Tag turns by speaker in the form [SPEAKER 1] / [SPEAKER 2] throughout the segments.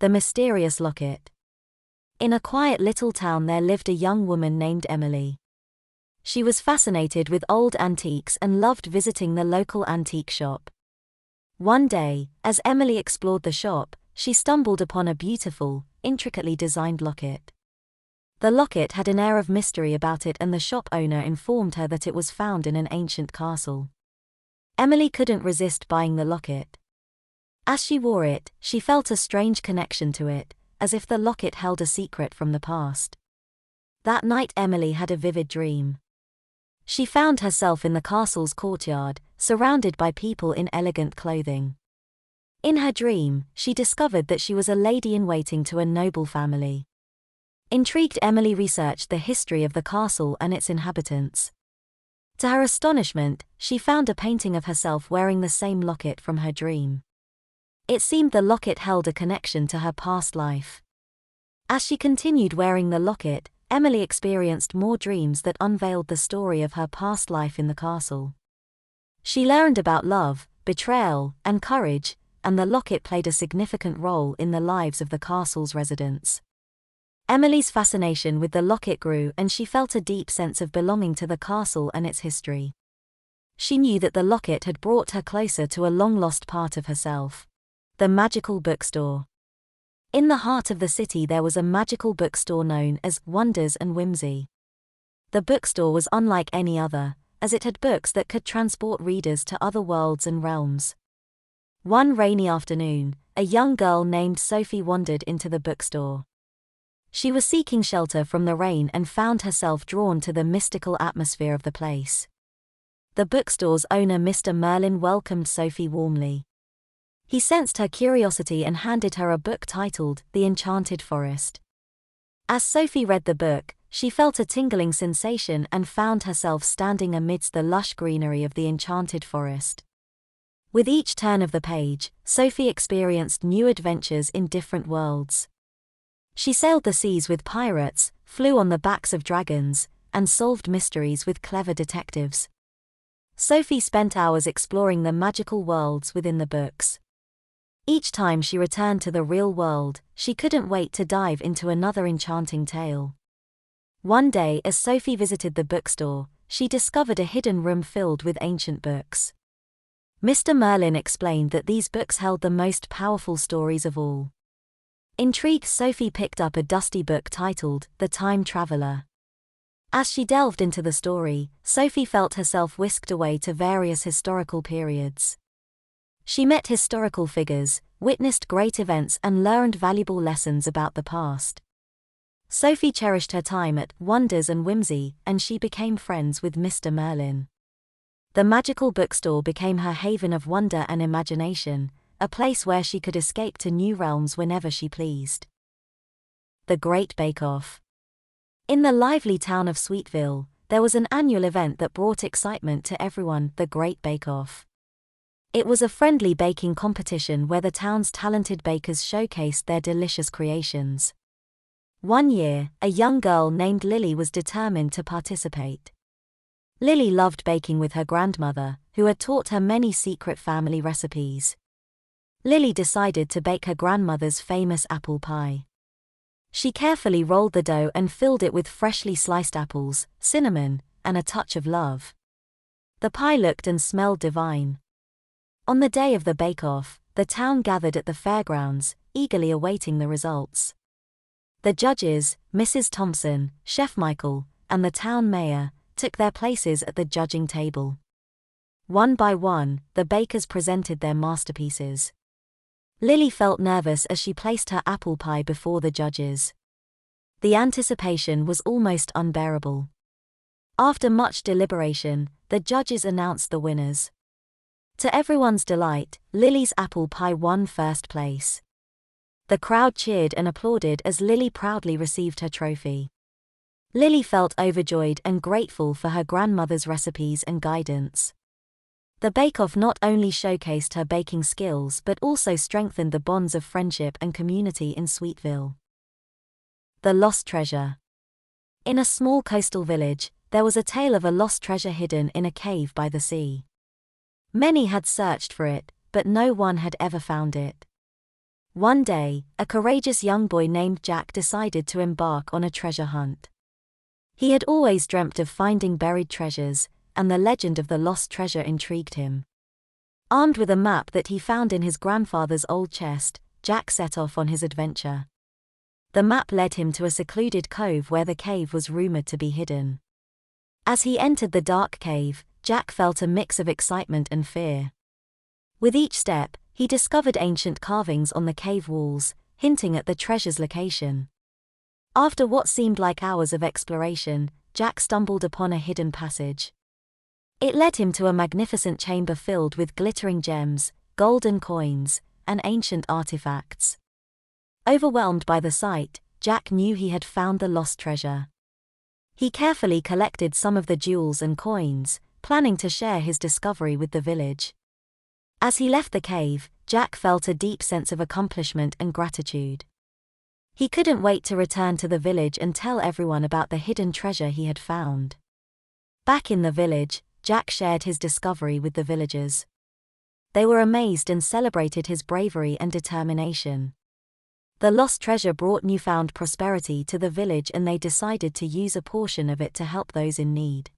[SPEAKER 1] The Mysterious Locket. In a quiet little town there lived a young woman named Emily. She was fascinated with old antiques and loved visiting the local antique shop. One day, as Emily explored the shop, she stumbled upon a beautiful, intricately designed locket. The locket had an air of mystery about it, and the shop owner informed her that it was found in an ancient castle. Emily couldn't resist buying the locket. As she wore it, she felt a strange connection to it, as if the locket held a secret from the past. That night Emily had a vivid dream. She found herself in the castle's courtyard, surrounded by people in elegant clothing. In her dream, she discovered that she was a lady-in-waiting to a noble family. Intrigued, Emily researched the history of the castle and its inhabitants. To her astonishment, she found a painting of herself wearing the same locket from her dream. It seemed the locket held a connection to her past life. As she continued wearing the locket, Emily experienced more dreams that unveiled the story of her past life in the castle. She learned about love, betrayal, and courage, and the locket played a significant role in the lives of the castle's residents. Emily's fascination with the locket grew, and she felt a deep sense of belonging to the castle and its history. She knew that the locket had brought her closer to a long-lost part of herself. The magical bookstore. In the heart of the city there was a magical bookstore known as Wonders and Whimsy. The bookstore was unlike any other, as it had books that could transport readers to other worlds and realms. One rainy afternoon, a young girl named Sophie wandered into the bookstore. She was seeking shelter from the rain and found herself drawn to the mystical atmosphere of the place. The bookstore's owner, Mr. Merlin, welcomed Sophie warmly. He sensed her curiosity and handed her a book titled The Enchanted Forest. As Sophie read the book, she felt a tingling sensation and found herself standing amidst the lush greenery of the enchanted forest. With each turn of the page, Sophie experienced new adventures in different worlds. She sailed the seas with pirates, flew on the backs of dragons, and solved mysteries with clever detectives. Sophie spent hours exploring the magical worlds within the books. Each time she returned to the real world, she couldn't wait to dive into another enchanting tale. One day, as Sophie visited the bookstore, she discovered a hidden room filled with ancient books. Mr. Merlin explained that these books held the most powerful stories of all. Intrigued, Sophie picked up a dusty book titled The Time Traveler. As she delved into the story, Sophie felt herself whisked away to various historical periods. She met historical figures, witnessed great events, and learned valuable lessons about the past. Sophie cherished her time at Wonders and Whimsy, and she became friends with Mr. Merlin. The magical bookstore became her haven of wonder and imagination, a place where she could escape to new realms whenever she pleased. The Great Bake-Off. In the lively town of Sweetville, there was an annual event that brought excitement to everyone, the Great Bake-Off. It was a friendly baking competition where the town's talented bakers showcased their delicious creations. One year, a young girl named Lily was determined to participate. Lily loved baking with her grandmother, who had taught her many secret family recipes. Lily decided to bake her grandmother's famous apple pie. She carefully rolled the dough and filled it with freshly sliced apples, cinnamon, and a touch of love. The pie looked and smelled divine. On the day of the bake-off, the town gathered at the fairgrounds, eagerly awaiting the results. The judges, Mrs. Thompson, Chef Michael, and the town mayor, took their places at the judging table. One by one, the bakers presented their masterpieces. Lily felt nervous as she placed her apple pie before the judges. The anticipation was almost unbearable. After much deliberation, the judges announced the winners. To everyone's delight, Lily's apple pie won first place. The crowd cheered and applauded as Lily proudly received her trophy. Lily felt overjoyed and grateful for her grandmother's recipes and guidance. The bake-off not only showcased her baking skills but also strengthened the bonds of friendship and community in Sweetville. The Lost Treasure. In a small coastal village, there was a tale of a lost treasure hidden in a cave by the sea. Many had searched for it, but no one had ever found it. One day, a courageous young boy named Jack decided to embark on a treasure hunt. He had always dreamt of finding buried treasures, and the legend of the lost treasure intrigued him. Armed with a map that he found in his grandfather's old chest, Jack set off on his adventure. The map led him to a secluded cove where the cave was rumored to be hidden. As he entered the dark cave, Jack felt a mix of excitement and fear. With each step, he discovered ancient carvings on the cave walls, hinting at the treasure's location. After what seemed like hours of exploration, Jack stumbled upon a hidden passage. It led him to a magnificent chamber filled with glittering gems, golden coins, and ancient artifacts. Overwhelmed by the sight, Jack knew he had found the lost treasure. He carefully collected some of the jewels and coins, planning to share his discovery with the village. As he left the cave, Jack felt a deep sense of accomplishment and gratitude. He couldn't wait to return to the village and tell everyone about the hidden treasure he had found. Back in the village, Jack shared his discovery with the villagers. They were amazed and celebrated his bravery and determination. The lost treasure brought newfound prosperity to the village, and they decided to use a portion of it to help those in need.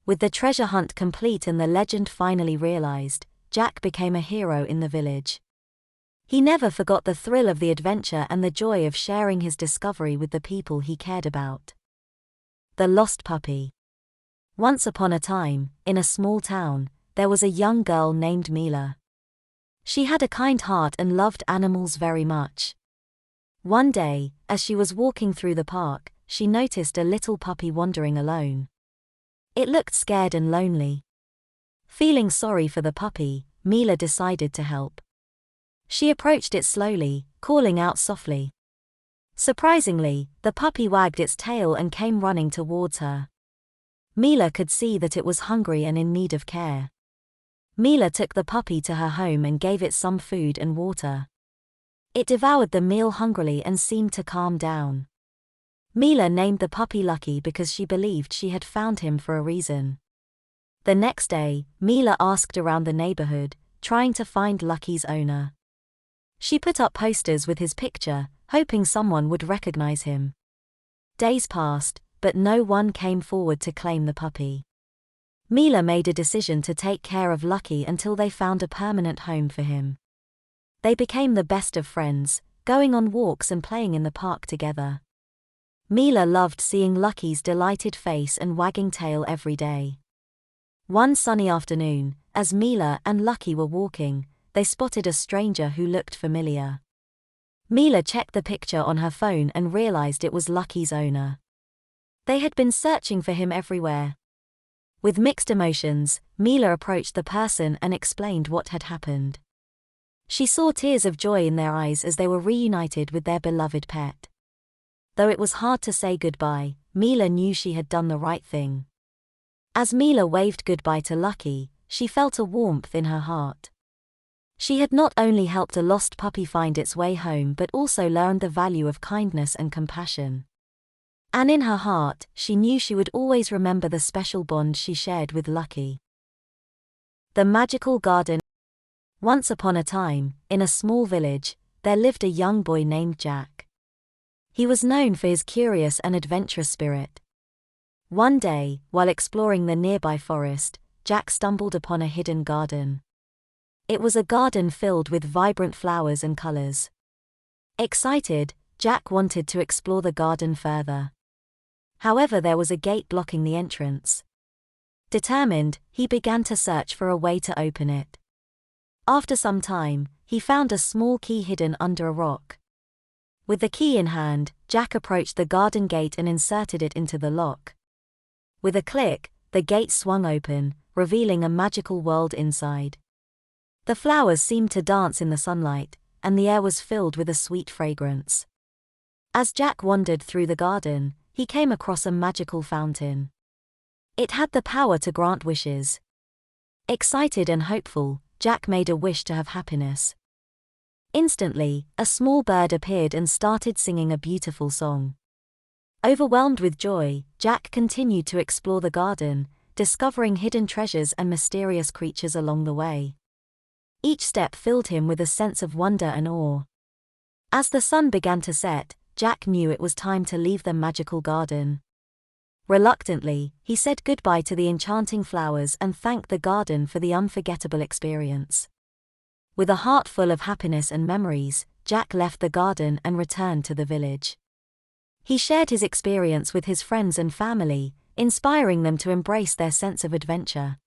[SPEAKER 1] With the treasure hunt complete and the legend finally realized, Jack became a hero in the village. He never forgot the thrill of the adventure and the joy of sharing his discovery with the people he cared about. The Lost Puppy. Once upon a time, in a small town, there was a young girl named Mila. She had a kind heart and loved animals very much. One day, as she was walking through the park, she noticed a little puppy wandering alone. It looked scared and lonely. Feeling sorry for the puppy, Mila decided to help. She approached it slowly, calling out softly. Surprisingly, the puppy wagged its tail and came running towards her. Mila could see that it was hungry and in need of care. Mila took the puppy to her home and gave it some food and water. It devoured the meal hungrily and seemed to calm down. Mila named the puppy Lucky because she believed she had found him for a reason. The next day, Mila asked around the neighborhood, trying to find Lucky's owner. She put up posters with his picture, hoping someone would recognize him. Days passed, but no one came forward to claim the puppy. Mila made a decision to take care of Lucky until they found a permanent home for him. They became the best of friends, going on walks and playing in the park together. Mila loved seeing Lucky's delighted face and wagging tail every day. One sunny afternoon, as Mila and Lucky were walking, they spotted a stranger who looked familiar. Mila checked the picture on her phone and realized it was Lucky's owner. They had been searching for him everywhere. With mixed emotions, Mila approached the person and explained what had happened. She saw tears of joy in their eyes as they were reunited with their beloved pet. Though it was hard to say goodbye, Mila knew she had done the right thing. As Mila waved goodbye to Lucky, she felt a warmth in her heart. She had not only helped a lost puppy find its way home but also learned the value of kindness and compassion. And in her heart, she knew she would always remember the special bond she shared with Lucky. The Magical Garden. Once upon a time, in a small village, there lived a young boy named Jack. He was known for his curious and adventurous spirit. One day, while exploring the nearby forest, Jack stumbled upon a hidden garden. It was a garden filled with vibrant flowers and colors. Excited, Jack wanted to explore the garden further. However, there was a gate blocking the entrance. Determined, he began to search for a way to open it. After some time, he found a small key hidden under a rock. With the key in hand, Jack approached the garden gate and inserted it into the lock. With a click, the gate swung open, revealing a magical world inside. The flowers seemed to dance in the sunlight, and the air was filled with a sweet fragrance. As Jack wandered through the garden, he came across a magical fountain. It had the power to grant wishes. Excited and hopeful, Jack made a wish to have happiness. Instantly, a small bird appeared and started singing a beautiful song. Overwhelmed with joy, Jack continued to explore the garden, discovering hidden treasures and mysterious creatures along the way. Each step filled him with a sense of wonder and awe. As the sun began to set, Jack knew it was time to leave the magical garden. Reluctantly, he said goodbye to the enchanting flowers and thanked the garden for the unforgettable experience. With a heart full of happiness and memories, Jack left the garden and returned to the village. He shared his experience with his friends and family, inspiring them to embrace their sense of adventure.